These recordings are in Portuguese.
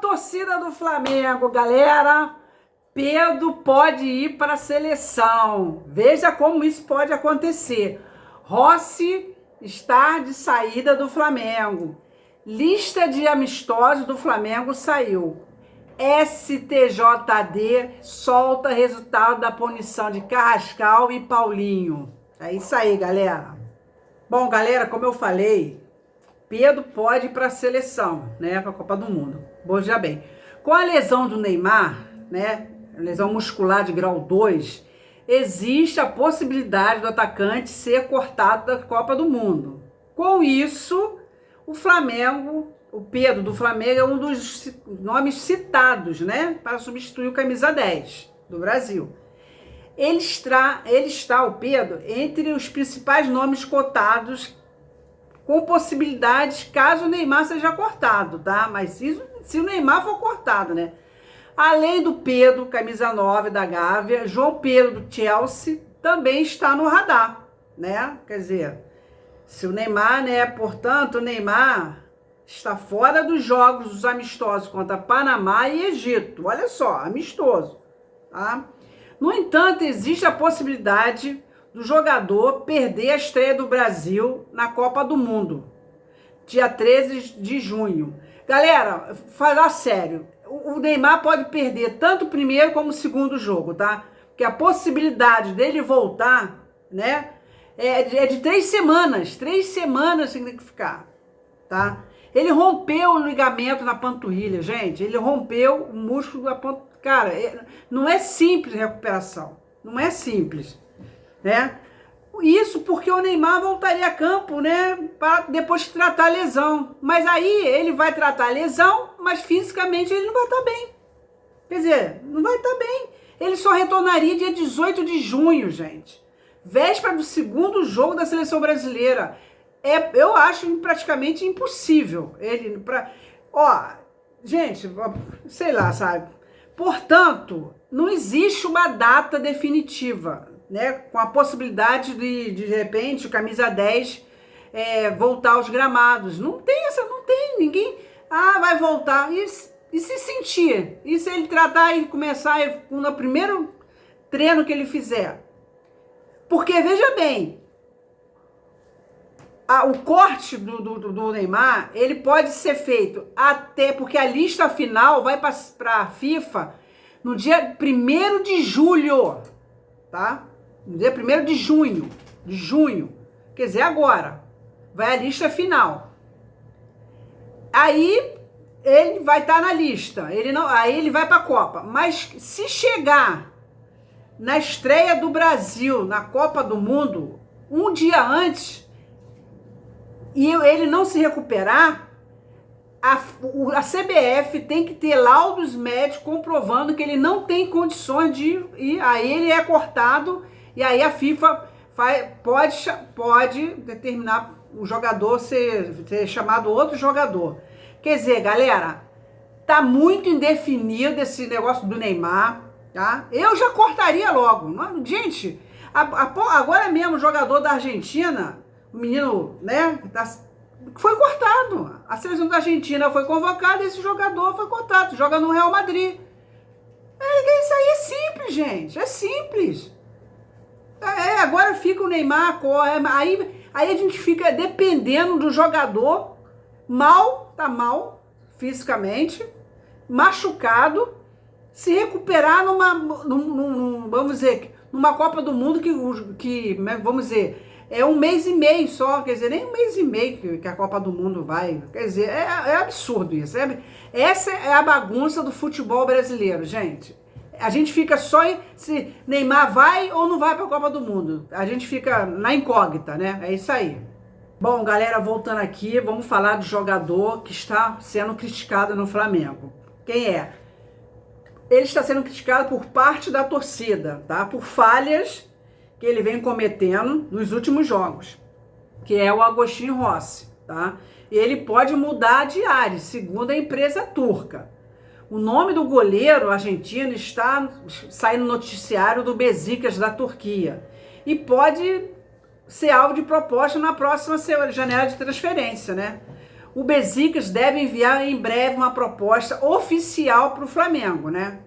torcida do Flamengo, galera. Pedro pode ir para a seleção. Veja como isso pode acontecer. Rossi está de saída do Flamengo. Lista de amistosos do Flamengo saiu. STJD solta resultado da punição de Carrascal e Paulinho. É isso aí, galera. Bom, galera, como eu falei, Pedro pode ir para a seleção, né, para a Copa do Mundo. Veja bem, com a lesão do Neymar, né, lesão muscular de grau 2, existe a possibilidade do atacante ser cortado da Copa do Mundo. Com isso, o Flamengo, o Pedro do Flamengo é um dos nomes citados, né, para substituir o camisa 10 do Brasil. Ele está, o Pedro, entre os principais nomes cotados, com possibilidades caso o Neymar seja cortado, tá? Mas isso, se o Neymar for cortado, né? Além do Pedro, camisa 9 da Gávea, João Pedro do Chelsea também está no radar, né? Quer dizer, se o Neymar, né? Portanto, o Neymar está fora dos jogos dos amistosos contra Panamá e Egito. Olha só, amistoso, tá? No entanto, existe a possibilidade do jogador perder a estreia do Brasil na Copa do Mundo, dia 13 de junho. Galera, falar sério, o Neymar pode perder tanto o primeiro como o segundo jogo, tá? Porque a possibilidade dele voltar, né, é de 3 semanas. 3 semanas sem ter que ficar, tá? Ele rompeu o ligamento na panturrilha, gente. Ele rompeu o músculo da panturrilha. Cara, não é simples a recuperação. Não é simples, né? Isso porque o Neymar voltaria a campo, né, para depois tratar a lesão. Mas aí ele vai tratar a lesão, mas fisicamente ele não vai estar bem. Quer dizer, não vai estar bem. Ele só retornaria dia 18 de junho, gente. Véspera do segundo jogo da seleção brasileira. Eu acho praticamente impossível. Gente, sei lá, sabe? Portanto, não existe uma data definitiva, né, com a possibilidade de repente, o camisa 10 voltar aos gramados. Não tem ninguém, vai voltar. E se sentir? E se ele tratar e começar no primeiro treino que ele fizer? Porque, veja bem, o corte do Neymar, ele pode ser feito até, porque a lista final vai para a FIFA no dia 1º de julho, tá? No dia 1º de junho, quer dizer, agora, vai a lista final. Aí, ele vai estar na lista, aí ele vai para a Copa. Mas se chegar na estreia do Brasil na Copa do Mundo, um dia antes, e ele não se recuperar, a CBF tem que ter laudos médicos comprovando que ele não tem condições de ir, aí ele é cortado, e aí a FIFA pode determinar o jogador ser chamado outro jogador. Quer dizer, galera, tá muito indefinido esse negócio do Neymar, tá? Eu já cortaria logo. Gente, agora mesmo o jogador da Argentina, o menino, né, foi cortado. A seleção da Argentina foi convocada e esse jogador foi cortado. Joga no Real Madrid. Isso aí é simples, gente. É simples. Agora fica o Neymar, aí a gente fica dependendo do jogador tá mal fisicamente, machucado, se recuperar vamos dizer, numa Copa do Mundo que vamos dizer, é 1 mês e meio só, quer dizer, nem 1 mês e meio que a Copa do Mundo vai, quer dizer, é absurdo isso, essa é a bagunça do futebol brasileiro, gente. A gente fica só se Neymar vai ou não vai para a Copa do Mundo, a gente fica na incógnita, né, é isso aí. Bom, galera, voltando aqui, vamos falar do jogador que está sendo criticado no Flamengo. Quem é? Ele está sendo criticado por parte da torcida, tá? Por falhas que ele vem cometendo nos últimos jogos, que é o Agostinho Rossi, tá? E ele pode mudar de área, segundo a empresa turca. O nome do goleiro argentino está saindo no noticiário do Beşiktaş da Turquia e pode ser alvo de proposta na próxima janela de transferência, né? o Besiktas deve enviar em breve uma proposta oficial para o Flamengo, né?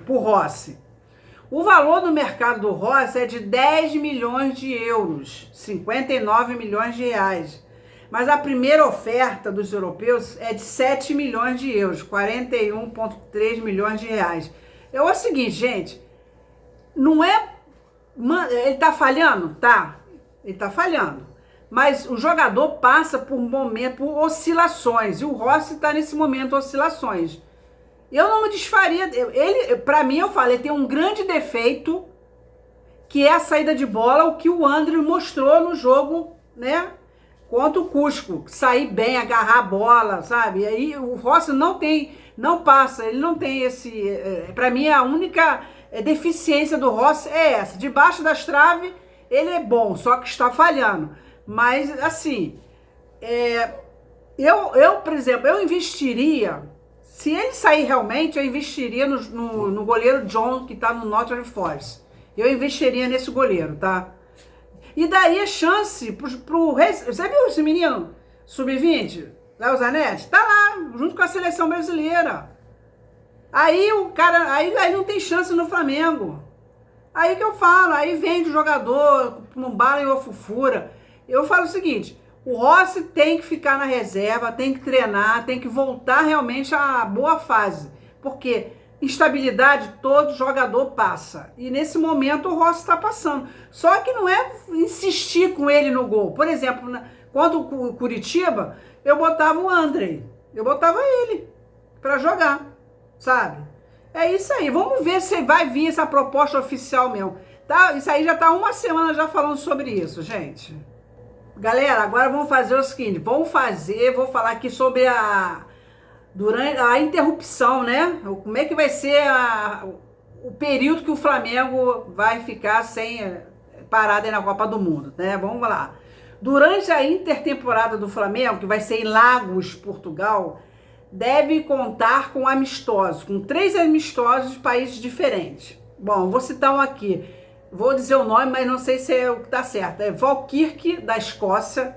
Para o Rossi. O valor do mercado do Rossi é de 10 milhões de euros, 59 milhões de reais. Mas a primeira oferta dos europeus é de 7 milhões de euros, 41,3 milhões de reais. É o seguinte, gente, não é... Ele tá falhando? Tá, ele tá falhando. Mas o jogador passa por oscilações, e o Rossi tá nesse momento oscilações. Eu não me desfaria, para mim eu falei, tem um grande defeito, que é a saída de bola, o que o André mostrou no jogo, né, contra o Cusco, sair bem, agarrar a bola, sabe? E aí o Rossi não passa, ele não tem esse, para mim a única deficiência do Rossi é essa, debaixo das traves ele é bom, só que está falhando, mas assim, por exemplo, eu investiria... Se ele sair realmente, eu investiria no goleiro John, que tá no Nottingham Forest. Eu investiria nesse goleiro, tá? E daria chance pro... Você viu esse menino sub-20, Léo Zanetti? Tá lá, junto com a seleção brasileira. Aí o cara... Aí não tem chance no Flamengo. Aí que eu falo, aí vende o jogador, não bala em ofufura. Eu falo o seguinte... O Rossi tem que ficar na reserva, tem que treinar, tem que voltar realmente à boa fase. Porque instabilidade todo jogador passa. E nesse momento o Rossi está passando. Só que não é insistir com ele no gol. Por exemplo, quando o Curitiba, eu botava o André. Eu botava ele para jogar, sabe? É isso aí. Vamos ver se vai vir essa proposta oficial mesmo. Tá? Isso aí já tá uma semana já falando sobre isso, gente. Galera, agora vamos fazer o seguinte, vou falar aqui sobre durante a interrupção, né? Como é que vai ser o período que o Flamengo vai ficar sem parada aí na Copa do Mundo, né? Vamos lá. Durante a intertemporada do Flamengo, que vai ser em Lagos, Portugal, deve contar com amistosos, com 3 amistosos de países diferentes. Bom, vou citar um aqui. Vou dizer o nome, mas não sei se é o que tá certo. É Falkirk, da Escócia.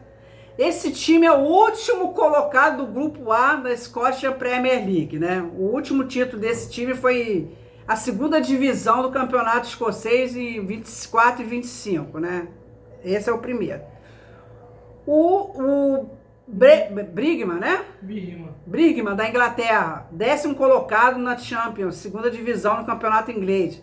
Esse time é o último colocado do Grupo A da Scottish Premier League, né? O último título desse time foi a 2ª divisão do campeonato escocês em 24 e 25, né? Esse é o primeiro. O Brigham, né? Brigham, da Inglaterra. 10º colocado na Champions, 2ª divisão no campeonato inglês.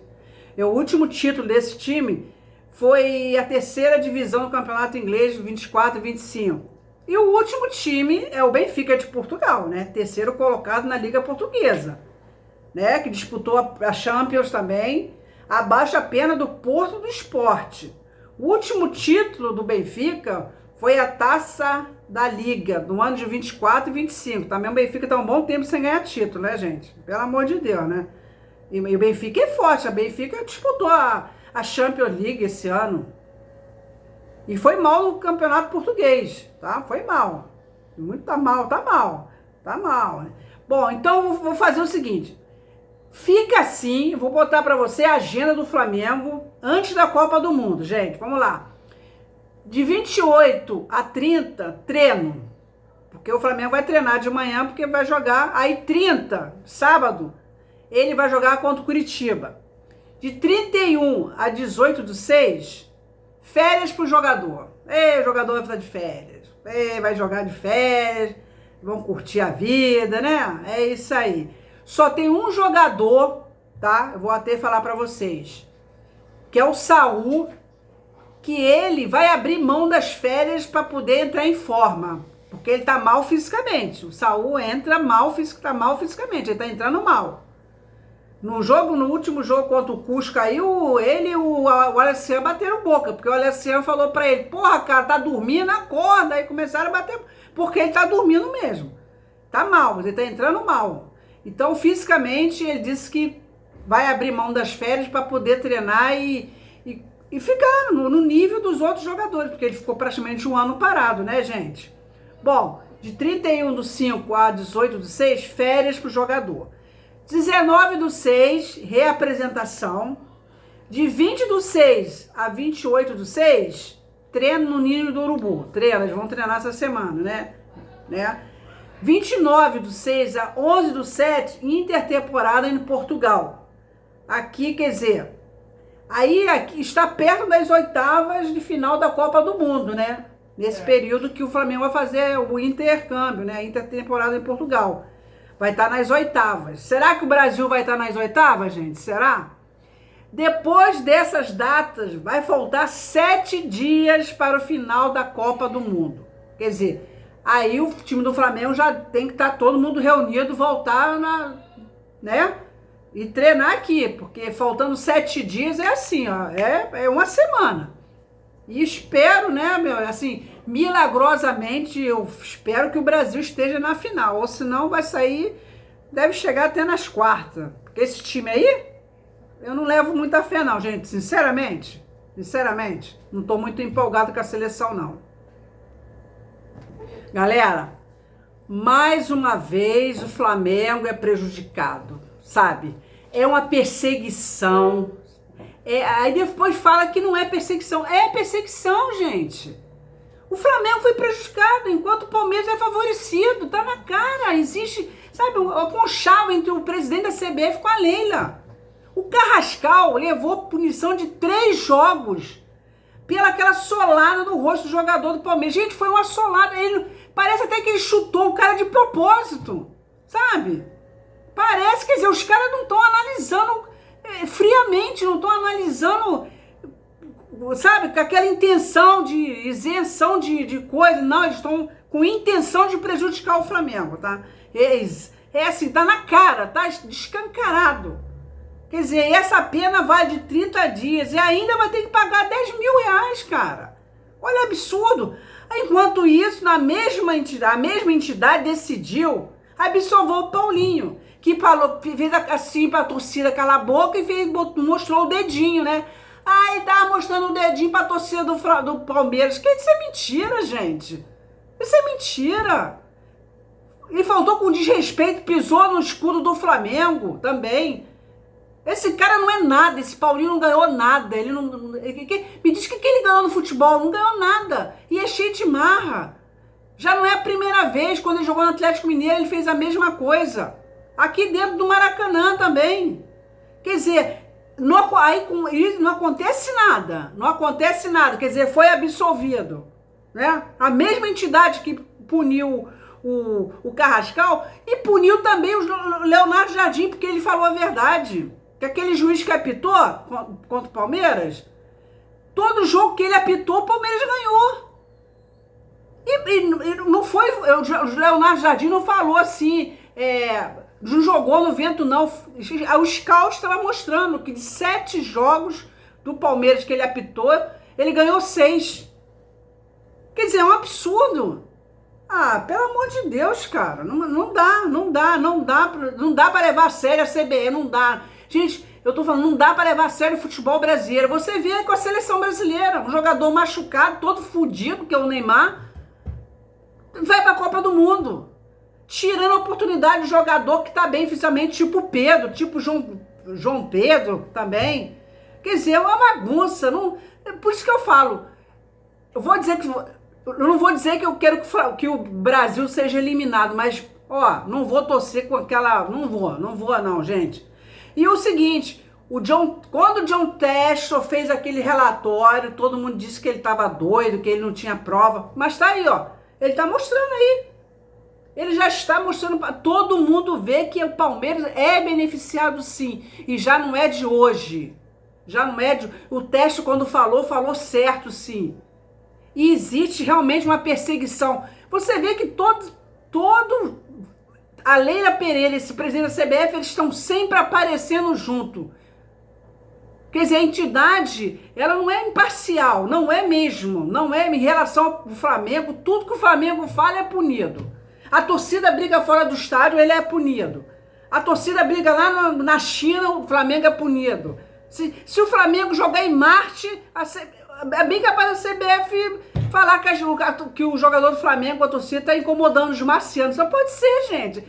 O último título desse time foi a 3ª divisão do campeonato inglês, 24 e 25. E o último time é o Benfica de Portugal, né? 3º colocado na Liga Portuguesa, né? Que disputou a Champions também, abaixo apenas do Porto do Esporte. O último título do Benfica foi a Taça da Liga, no ano de 24 e 25. Também o Benfica tá um bom tempo sem ganhar título, né, gente? Pelo amor de Deus, né? E o Benfica é forte, a Benfica disputou a Champions League esse ano. E foi mal no campeonato português, tá? Foi mal. Muito tá mal. Bom, então vou fazer o seguinte. Fica assim, vou botar pra você a agenda do Flamengo antes da Copa do Mundo, gente. Vamos lá. De 28 a 30, treino. Porque o Flamengo vai treinar de manhã, porque vai jogar. Aí 30, sábado, ele vai jogar contra o Curitiba. De 31 a 18/6, férias pro jogador. O jogador vai ficar de férias. Vai jogar de férias, vão curtir a vida, né? É isso aí. Só tem um jogador, tá? Eu vou até falar pra vocês. Que é o Saul, que ele vai abrir mão das férias para poder entrar em forma. Porque ele tá mal fisicamente. O Saul entra mal, tá mal fisicamente. Ele tá entrando mal. No último jogo contra o Cusco, aí ele e o Alessandro bateram boca, porque o Alessandro falou pra ele, porra, cara, tá dormindo, acorda. Aí começaram a bater, porque ele tá dormindo mesmo. Tá mal, ele tá entrando mal. Então, fisicamente, ele disse que vai abrir mão das férias para poder treinar e ficar no nível dos outros jogadores, porque ele ficou praticamente um ano parado, né, gente? Bom, de 31/5 a 18/6, férias pro jogador. 19/6, reapresentação. De 20/6 a 28/6, treino no Ninho do Urubu. Eles vão treinar essa semana, né? 29/6 a 11/7, intertemporada em Portugal. Aqui, quer dizer, aí aqui está perto das oitavas de final da Copa do Mundo, né? Nesse período que o Flamengo vai fazer o intercâmbio, né? A intertemporada em Portugal. Vai estar nas oitavas. Será que o Brasil vai estar nas oitavas, gente? Será? Depois dessas datas, vai faltar 7 dias para o final da Copa do Mundo. Quer dizer, aí o time do Flamengo já tem que estar todo mundo reunido, voltar né? E treinar aqui, porque faltando 7 dias é assim, ó, é uma semana. E espero, né, assim, milagrosamente, eu espero que o Brasil esteja na final, ou senão vai sair, deve chegar até nas quartas. Porque esse time aí, eu não levo muita fé não, gente, sinceramente, não tô muito empolgado com a seleção não. Galera, mais uma vez o Flamengo é prejudicado, sabe? É uma perseguição. Aí depois fala que não é perseguição. É perseguição, gente. O Flamengo foi prejudicado, enquanto o Palmeiras é favorecido. Tá na cara. Existe, sabe, um conchavo entre o presidente da CBF com a Leila. O Carrascal levou punição de 3 jogos pela aquela solada no rosto do jogador do Palmeiras. Gente, foi uma solada. Parece até que ele chutou o cara de propósito, sabe? Parece, quer dizer, os caras não estão analisando friamente, não estão analisando, sabe, com aquela intenção de isenção de coisa. Não, eles estão com intenção de prejudicar o Flamengo, tá? É assim, tá na cara, tá escancarado. Quer dizer, essa pena vale de 30 dias e ainda vai ter que pagar 10 mil reais, cara. Olha, absurdo. Enquanto isso, a mesma entidade decidiu absolver o Paulinho, que falou, fez assim pra torcida calar a boca e mostrou o dedinho, né? Aí tava mostrando o dedinho pra torcida do Palmeiras. Que isso é mentira, gente. Isso é mentira. Ele faltou com desrespeito, pisou no escudo do Flamengo também. Esse cara não é nada, esse Paulinho não ganhou nada. Ele não, me diz que ele ganhou no futebol, não ganhou nada. E é cheio de marra. Já não é a primeira vez, quando ele jogou no Atlético Mineiro, ele fez a mesma coisa. Aqui dentro do Maracanã também. Quer dizer, aí com isso não acontece nada. Não acontece nada. Quer dizer, foi absolvido. Né? A mesma entidade que puniu o Carrascal e puniu também o Leonardo Jardim, porque ele falou a verdade. Que aquele juiz que apitou contra o Palmeiras, todo jogo que ele apitou, o Palmeiras ganhou. E não foi, o Leonardo Jardim não falou assim, não jogou no vento não. O scout estava mostrando que de 7 jogos do Palmeiras que ele apitou, ele ganhou 6. Quer dizer, é um absurdo. Ah, pelo amor de Deus, cara, não dá para levar a sério a CBF, não dá. Gente, eu tô falando, não dá para levar a sério o futebol brasileiro. Você vê com a seleção brasileira, um jogador machucado, todo fudido, que é o Neymar, vai pra Copa do Mundo, tirando a oportunidade de jogador que tá bem fisicamente, tipo o Pedro, tipo João Pedro também. Quer dizer, é uma bagunça. Não, por isso que eu falo, eu não vou dizer que eu quero que o Brasil seja eliminado, mas, ó, não vou torcer com aquela... Não vou, gente. E o seguinte, quando o John Testo fez aquele relatório, todo mundo disse que ele estava doido, que ele não tinha prova, mas tá aí, ó, ele tá mostrando aí. Ele já está mostrando para todo mundo ver que o Palmeiras é beneficiado sim, e já não é de hoje. O Testo, quando falou certo sim. E existe realmente uma perseguição. Você vê que a Leila Pereira, esse presidente da CBF, eles estão sempre aparecendo junto. Quer dizer, a entidade, ela não é imparcial, não é mesmo, não é em relação ao Flamengo, tudo que o Flamengo fala é punido. A torcida briga fora do estádio, ele é punido. A torcida briga lá na China, o Flamengo é punido. Se o Flamengo jogar em Marte, é bem capaz da CBF falar que o jogador do Flamengo, a torcida, está incomodando os marcianos. Só pode ser, gente.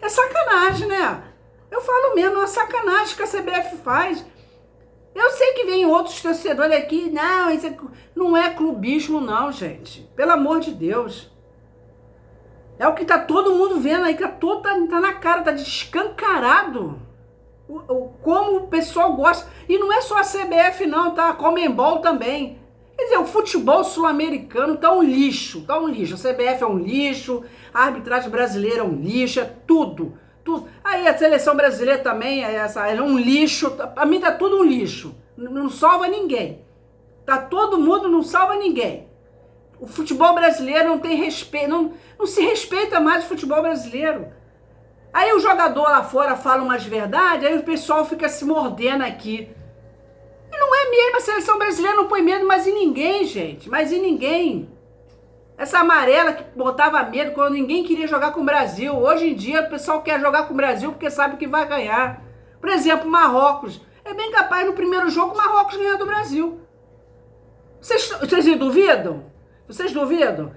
É sacanagem, né? Eu falo mesmo, é uma sacanagem que a CBF faz. Eu sei que vem outros torcedores aqui, não, isso não é clubismo não, gente. Pelo amor de Deus. É o que tá todo mundo vendo aí, que tá na cara, tá descancarado. Como o pessoal gosta. E não é só a CBF não, tá? A Conmebol também. Quer dizer, o futebol sul-americano tá um lixo, tá um lixo. A CBF é um lixo, a arbitragem brasileira é um lixo, é tudo. Aí a seleção brasileira também é um lixo. Pra mim tá tudo um lixo. Não salva ninguém. Tá todo mundo, não salva ninguém. O futebol brasileiro não tem respeito, não se respeita mais o futebol brasileiro. Aí o jogador lá fora fala umas verdades, aí o pessoal fica se mordendo aqui. E não é mesmo, a seleção brasileira não põe medo mais em ninguém, gente. Mais em ninguém. Essa amarela que botava medo quando ninguém queria jogar com o Brasil. Hoje em dia o pessoal quer jogar com o Brasil porque sabe que vai ganhar. Por exemplo, Marrocos. É bem capaz no primeiro jogo o Marrocos ganhar do Brasil. Vocês duvidam? Vocês duvidam?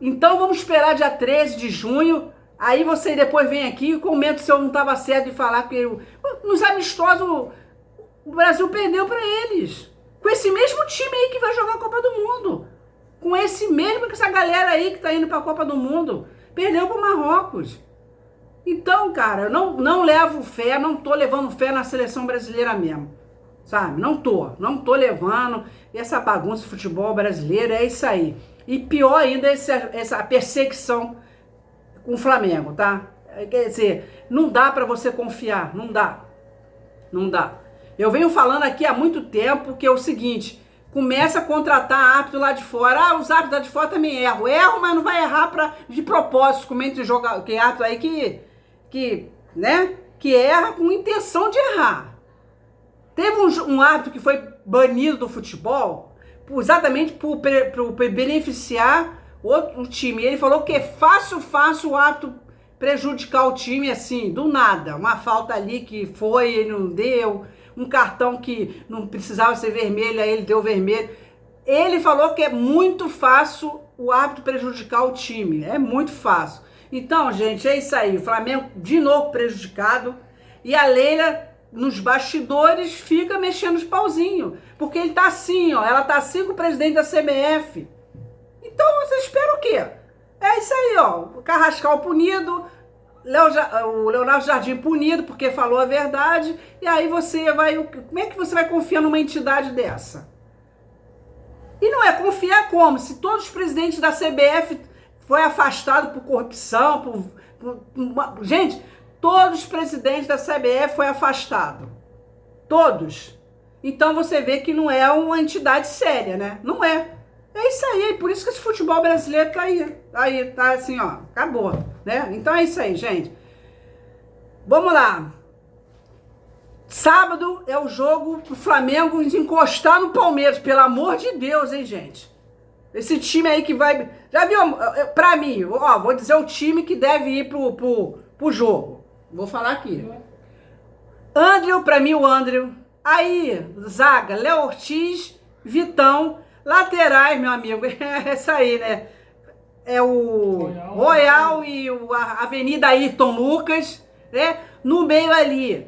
Então vamos esperar dia 13 de junho. Aí você depois vem aqui e comenta se eu não estava certo de falar que nos amistosos o Brasil perdeu para eles. Com esse mesmo time aí que vai jogar a Copa do Mundo. Com essa galera aí que tá indo para a Copa do Mundo. Perdeu para o Marrocos. Então, cara, eu não levo fé, não tô levando fé na seleção brasileira mesmo. Sabe? Não tô levando. Essa bagunça de futebol brasileiro é isso aí. E pior ainda essa perseguição com o Flamengo, tá? Quer dizer, não dá pra você confiar, não dá. Não dá. Eu venho falando aqui há muito tempo que é o seguinte, começa a contratar árbitro lá de fora. Ah, os árbitros lá de fora também erram. Erram, mas não vai errar de propósito, como entre que árbitro aí que erra com intenção de errar. Teve um árbitro que foi banido do futebol exatamente por beneficiar outro time. Ele falou que é fácil o árbitro prejudicar o time assim, do nada. Uma falta ali que foi, ele não deu. Um cartão que não precisava ser vermelho, aí ele deu vermelho. Ele falou que é muito fácil o árbitro prejudicar o time. É muito fácil. Então, gente, é isso aí. O Flamengo de novo prejudicado. E a Leila, nos bastidores, fica mexendo os pauzinhos. Porque ele tá assim, ó. Ela tá assim com o presidente da CBF. Então, você espera o quê? É isso aí, ó. O Carrascal punido, o Leonardo Jardim punido porque falou a verdade. E aí você vai... Como é que você vai confiar numa entidade dessa? E não é confiar como? Se todos os presidentes da CBF foi afastado por corrupção, gente, todos os presidentes da CBF foi afastado. Todos. Então você vê que não é uma entidade séria, né? Não é. É isso aí, por isso que esse futebol brasileiro tá aí. Aí, tá assim, ó, acabou, né? Então é isso aí, gente. Vamos lá. Sábado é o jogo pro Flamengo encostar no Palmeiras, pelo amor de Deus, hein, gente? Esse time aí que vai... Já viu? Pra mim, ó, vou dizer o time que deve ir pro jogo. Vou falar aqui. André, pra mim, o André. Aí, zaga, Léo Ortiz, Vitão. Laterais, meu amigo, é isso aí, né? É o Royal e a Avenida Ayrton Lucas, né? No meio ali,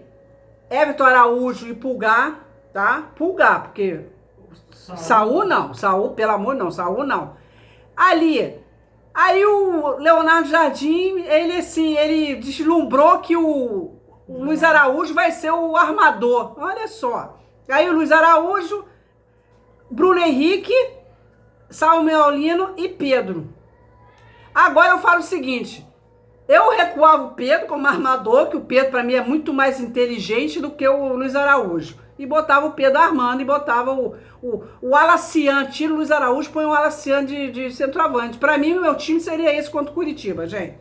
Everton Araújo e Pulgar, tá? Pulgar, porque Saúl não, Saúl, pelo amor não, Saúl não. Ali, aí o Leonardo Jardim, ele assim, ele deslumbrou que o Luiz Araújo vai ser o armador, olha só. Aí o Luiz Araújo, Bruno Henrique, Samuel Lino e Pedro. Agora eu falo o seguinte, eu recuava o Pedro como armador, que o Pedro para mim é muito mais inteligente do que o Luiz Araújo. E botava o Pedro armando e botava o Alacian, tira o Luiz Araújo, põe o Alacian de centroavante. Para mim, o meu time seria esse contra o Curitiba, gente.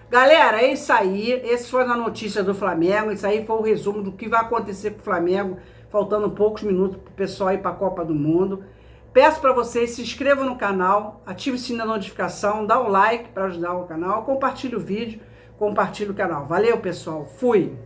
Galera, é isso aí. Essa foi a notícia do Flamengo. Isso aí foi o resumo do que vai acontecer com o Flamengo. Faltando poucos minutos para o pessoal ir para a Copa do Mundo. Peço para vocês, se inscrevam no canal, ative o sininho da notificação, dá um like para ajudar o canal, compartilhe o vídeo, compartilhe o canal. Valeu, pessoal. Fui!